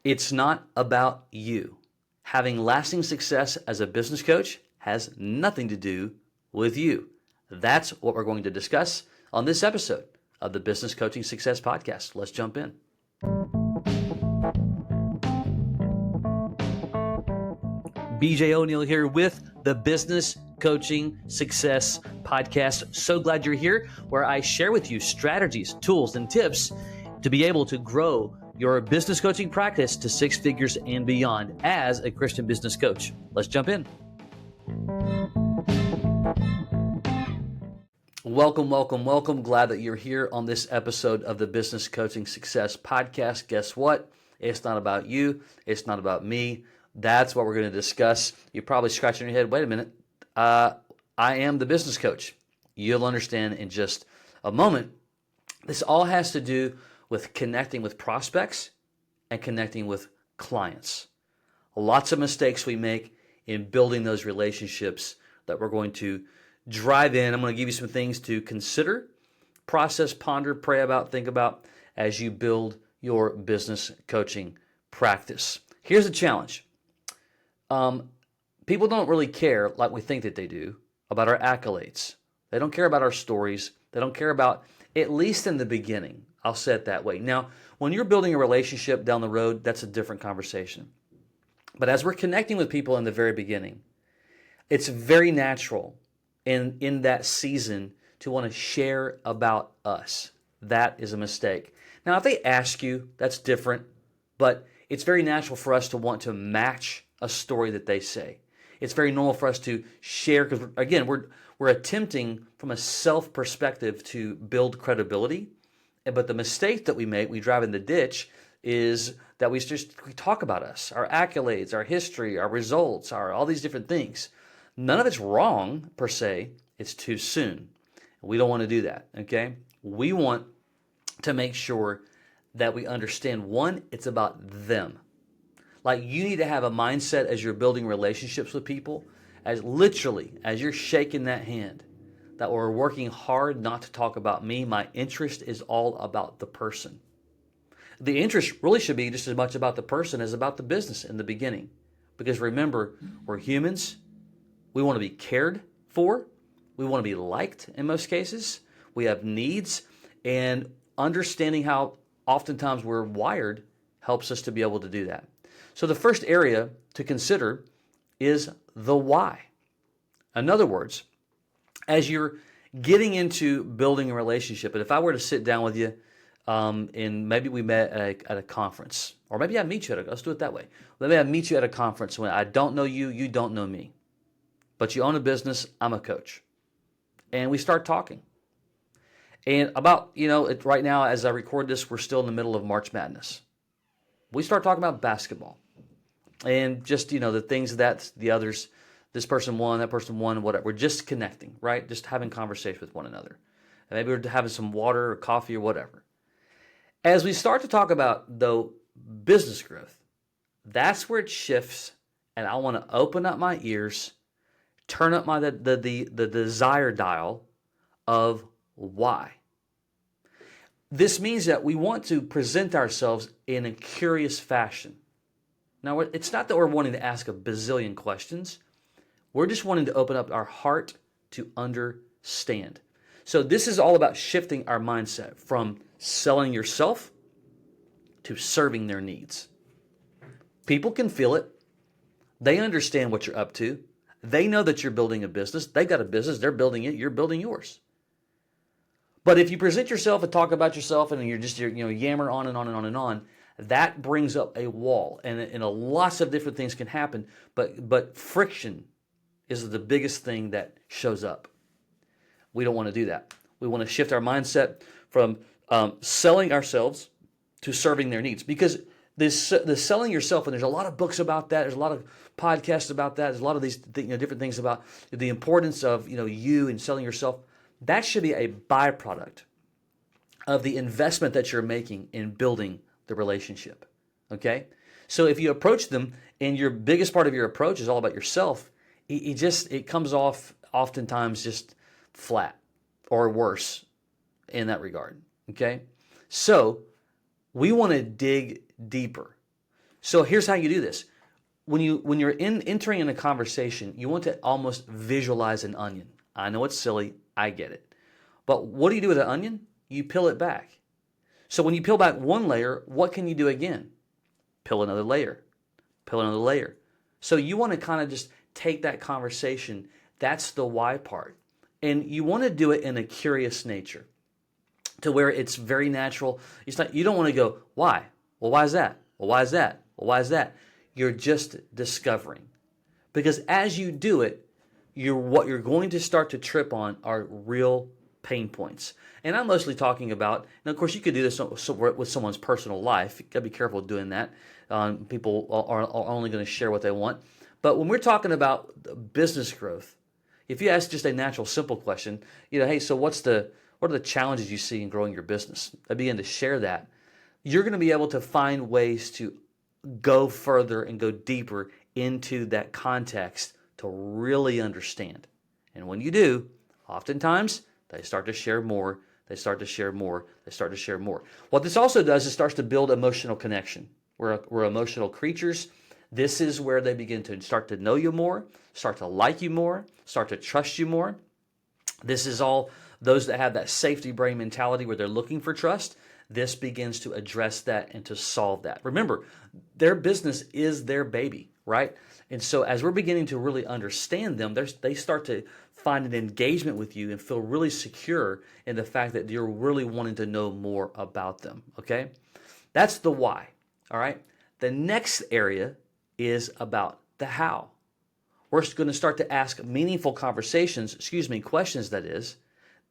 It's not about you. Having lasting success as a business coach has nothing to do with you. That's what we're going to discuss on this episode of the Business Coaching Success Podcast. Let's jump in. BJ O'Neill here with the Business Coaching Success Podcast. So glad you're here, where I share with you strategies, tools, and tips to be able to grow your business coaching practice to six figures and beyond as a Christian business coach. Let's jump in. Welcome, welcome, welcome. Glad that you're here on this episode of the Business Coaching Success Podcast. Guess what? It's not about you. It's not about me. That's what we're going to discuss. You're probably scratching your head. Wait a minute. I am the business coach. You'll understand in just a moment. This all has to do with connecting with prospects and connecting with clients. Lots of mistakes we make in building those relationships that we're going to drive in. I'm going to give you some things to consider, process, ponder, pray about, think about as you build your business coaching practice. Here's the challenge. People don't really care like we think that they do about our accolades. They don't care about our stories. They don't care about, at least in the beginning. I'll say it that way. Now, when you're building a relationship down the road, that's a different conversation. But as we're connecting with people in the very beginning, it's very natural in that season to want to share about us. That is a mistake. Now, if they ask you, that's different, but it's very natural for us to want to match a story that they say. It's very normal for us to share because, again, we're attempting from a self perspective to build credibility. But the mistake that we make, we drive in the ditch, is that we talk about us, our accolades, our history, our results, all these different things. None of it's wrong per se. It's too soon. We don't want to do that, okay? We want to make sure that we understand, one, it's about them. Like, you need to have a mindset as you're building relationships with people, as you're shaking that hand, that we're working hard not to talk about me. My interest is all about the person. The interest really should be just as much about the person as about the business in the beginning. Because remember, we're humans. We want to be cared for. We want to be liked in most cases. We have needs. And understanding how oftentimes we're wired helps us to be able to do that. So the first area to consider is the why. In other words, as you're getting into building a relationship, and if I were to sit down with you, and maybe we met at a conference, or maybe I meet you let's do it that way. Maybe I meet you at a conference when I don't know you, you don't know me, but you own a business, I'm a coach, and we start talking. And about, right now as I record this, we're still in the middle of March Madness. We start talking about basketball, and just, the things that the others. This person won, that person won, whatever. We're just connecting, right? Just having conversation with one another. And maybe we're having some water or coffee or whatever. As we start to talk about, though, business growth, that's where it shifts, and I want to open up my ears, turn up the desire dial of why. This means that we want to present ourselves in a curious fashion. Now, it's not that we're wanting to ask a bazillion questions. We're just wanting to open up our heart to understand. So this is all about shifting our mindset from selling yourself to serving their needs. People can feel it. They understand what you're up to. They know that you're building a business. They've got a business. They're building it. You're building yours. But if you present yourself and talk about yourself and you're yammer on and on and on and on, that brings up a wall. And lots of different things can happen. But friction is the biggest thing that shows up. We don't want to do that. We want to shift our mindset from selling ourselves to serving their needs. Because the selling yourself, and there's a lot of books about that. There's a lot of podcasts about that. There's a lot of these different things about the importance of you and selling yourself. That should be a byproduct of the investment that you're making in building the relationship. Okay? So if you approach them and your biggest part of your approach is all about yourself, it comes off oftentimes just flat or worse in that regard. Okay? So we want to dig deeper. So here's how you do this. When you're entering in a conversation, you want to almost visualize an onion. I know it's silly, I get it. But what do you do with an onion? You peel it back. So when you peel back one layer, what can you do again? Peel another layer, peel another layer. So you want to kind of just take that conversation. That's the why part. And you want to do it in a curious nature to where it's very natural. It's not, you don't want to go, why? Well, why is that? Well, why is that? Well, why is that? You're just discovering. Because as you do it, what you're going to start to trip on are real pain points. And I'm mostly talking about, and of course you could do this with someone's personal life. You gotta be careful doing that. People are only going to share what they want. But when we're talking about business growth, if you ask just a natural, simple question, hey, so what are the challenges you see in growing your business? I begin to share that. You're going to be able to find ways to go further and go deeper into that context to really understand. And when you do, oftentimes they start to share more, they start to share more, they start to share more. What this also does is starts to build emotional connection. We're emotional creatures. This is where they begin to start to know you more, start to like you more, start to trust you more. This is all those that have that safety brain mentality where they're looking for trust. This begins to address that and to solve that. Remember, their business is their baby, right? And so as we're beginning to really understand them, they start to find an engagement with you and feel really secure in the fact that you're really wanting to know more about them, okay? That's the why, all right? The next area is about the how. We're going to start to ask meaningful questions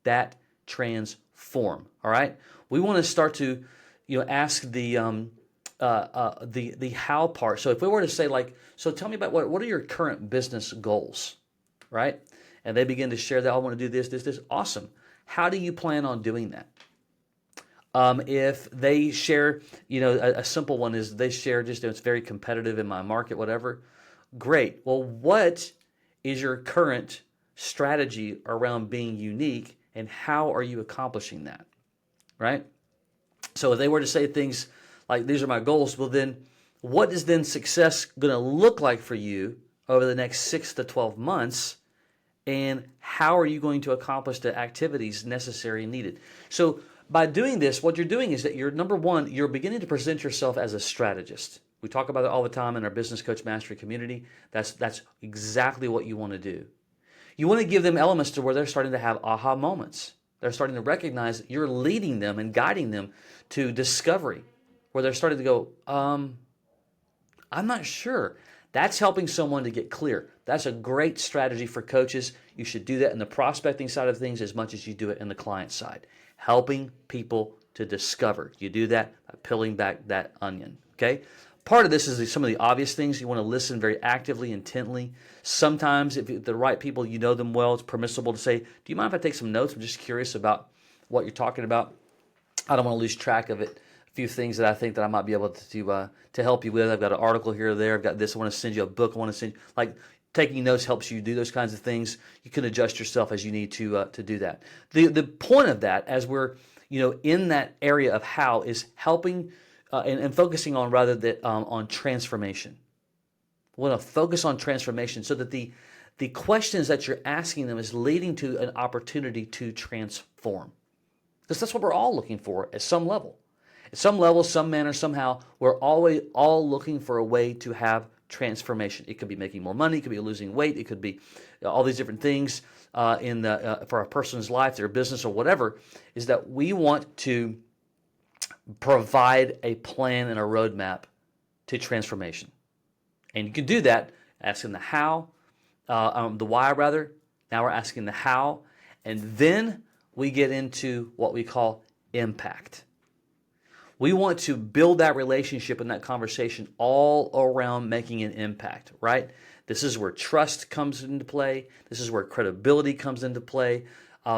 that transform, all right? We want to start to, ask the how part. So if we were to say so tell me about what are your current business goals, right? And they begin to share that I want to do this. Awesome. How do you plan on doing that? If they share, a simple one is they share just it's very competitive in my market, whatever. Great. Well, what is your current strategy around being unique and how are you accomplishing that? Right? So if they were to say things like, these are my goals, well then, what is then success going to look like for you over the next 6 to 12 months? And how are you going to accomplish the activities necessary and needed? So by doing this, what you're doing is that number one, you're beginning to present yourself as a strategist. We talk about it all the time in our Business Coach Mastery community. That's exactly what you want to do. You want to give them elements to where they're starting to have aha moments. They're starting to recognize that you're leading them and guiding them to discovery, where they're starting to go, I'm not sure. That's helping someone to get clear. That's a great strategy for coaches. You should do that in the prospecting side of things as much as you do it in the client side. Helping people to discover. You do that by peeling back that onion, okay? Part of this is some of the obvious things. You want to listen very actively, intently. Sometimes, if the right people, you know them well, it's permissible to say, do you mind if I take some notes? I'm just curious about what you're talking about. I don't want to lose track of it. A few things that I think that I might be able to help you with. I've got an article here or there. I've got this. I want to send you a book. I want to send you, taking notes helps you do those kinds of things. You can adjust yourself as you need to do that. The point of that, as we're in that area of how, is helping and focusing on rather that on transformation. We want to focus on transformation so that the questions that you're asking them is leading to an opportunity to transform. Because that's what we're all looking for at some level. At some level, some manner, somehow, we're always all looking for a way to have transformation. It could be making more money, it could be losing weight, it could be all these different things for a person's life, their business, or whatever, is that we want to provide a plan and a roadmap to transformation. And you can do that asking the how, the why rather. Now we're asking the how, and then we get into what we call impact. We want to build that relationship and that conversation all around making an impact, right? This is where trust comes into play. This is where credibility comes into play.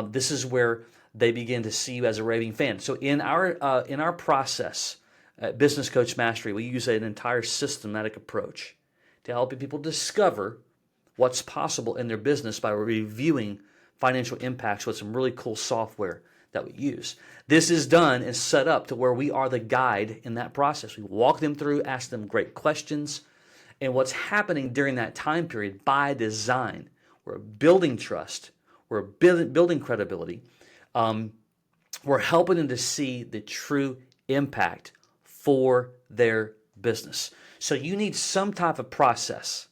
This is where they begin to see you as a raving fan. So in our process at Business Coach Mastery, we use an entire systematic approach to helping people discover what's possible in their business by reviewing financial impacts with some really cool software that we use. This is done and set up to where we are the guide in that process. We walk them through, ask them great questions, and what's happening during that time period by design, we're building trust, we're building credibility, we're helping them to see the true impact for their business. So you need some type of process.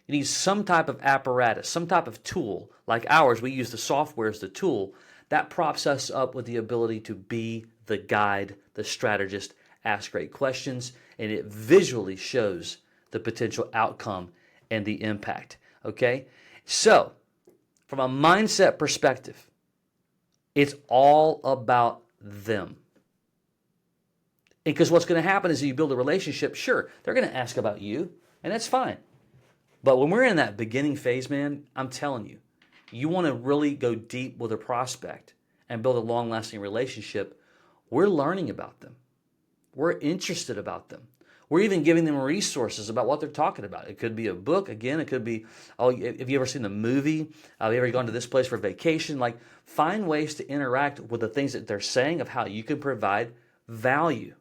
You need some type of apparatus, some type of tool. Like ours, we use the software as the tool. That props us up with the ability to be the guide, the strategist, ask great questions, and it visually shows the potential outcome and the impact. Okay? So, from a mindset perspective, it's all about them. Because what's going to happen is you build a relationship, sure, they're going to ask about you, and that's fine. But when we're in that beginning phase, man, I'm telling you, you want to really go deep with a prospect and build a long-lasting relationship. We're learning about them. We're interested about them. We're even giving them resources about what they're talking about. It could be a book. Again, it could be, oh, have you ever seen the movie? Have you ever gone to this place for vacation? Like, find ways to interact with the things that they're saying of how you can provide value.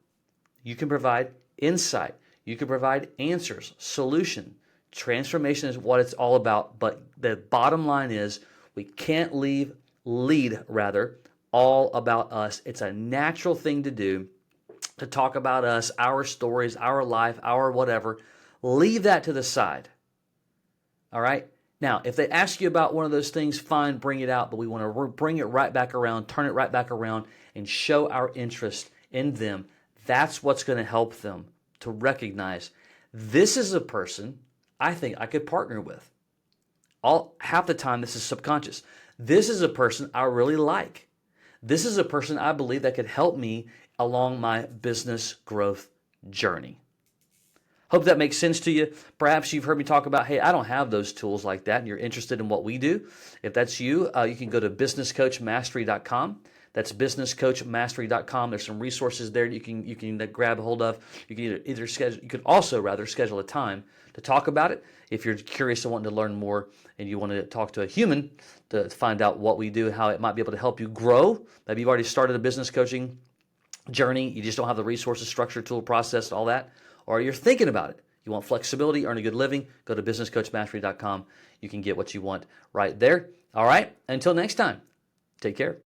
You can provide insight. You can provide answers, solution. Transformation is what it's all about. But the bottom line is we can't lead all about us. It's a natural thing to do, to talk about us, our stories, our life, our whatever. Leave that to the side. All right? Now, if they ask you about one of those things, fine, bring it out. But we want to bring it right back around, turn it right back around, and show our interest in them. That's what's going to help them to recognize this is a person I think I could partner with. Half the time, this is subconscious. This is a person I really like. This is a person I believe that could help me along my business growth journey. Hope that makes sense to you. Perhaps you've heard me talk about, hey, I don't have those tools like that, and you're interested in what we do. If that's you, you can go to businesscoachmastery.com. That's businesscoachmastery.com. There's some resources there you can grab a hold of. You can either schedule. You could also rather schedule a time to talk about it. If you're curious and wanting to learn more, and you want to talk to a human to find out what we do, how it might be able to help you grow. Maybe you've already started a business coaching journey. You just don't have the resources, structure, tool, process, all that, or you're thinking about it. You want flexibility, earn a good living. Go to businesscoachmastery.com. You can get what you want right there. All right. Until next time. Take care.